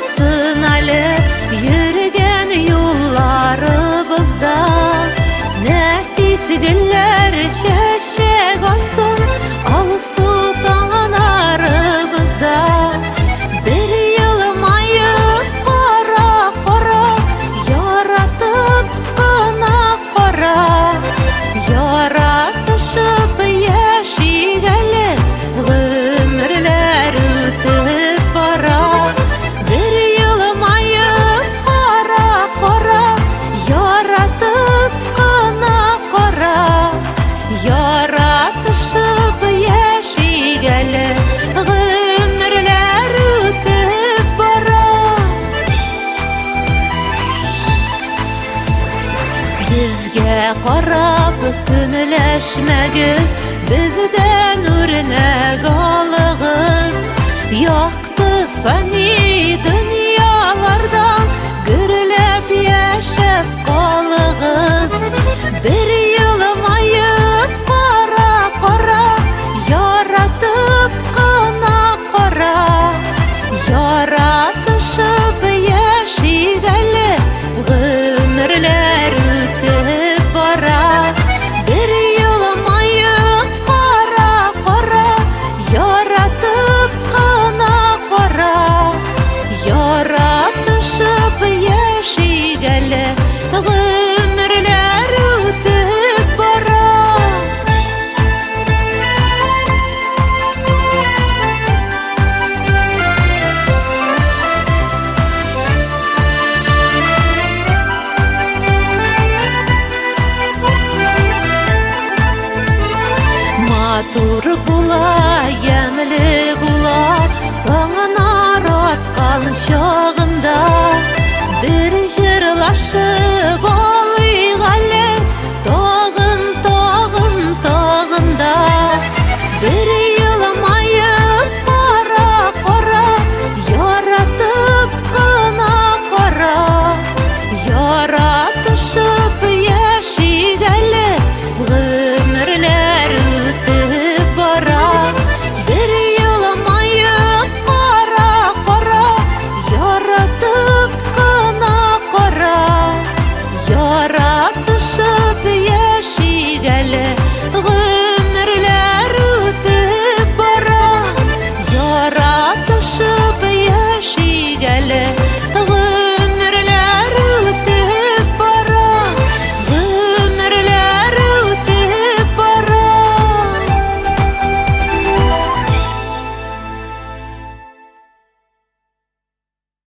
болсын әлі йөргән юлларыбызда. Нәфис гөлләр чәчәк атсын алсу таңнарыбызда. Бер елмаеп кара-кара яратып кына кара. Яратышып яшик әле гомерләр үтеп бара. Бер елмаеп кара-кара яратып кына кара. Яратышып яшик әле гомерләр үтеп бара. Безгә карап күнеләшмәгез, бездән үрнәк алыгыз. Якты фани дөньялардан гөрләп яшәп калыгыз. Бер елмаеп кара-кара яратып кына кара. Яратышып яшик әле гомерләр үтеп бара. Бер елмаеп кара-кара яратып кына кара. Яратышып яшик әле гомерләр үтеп бара. Матур була, ямьле була, таңнар аткан чагында. Бер җырлашып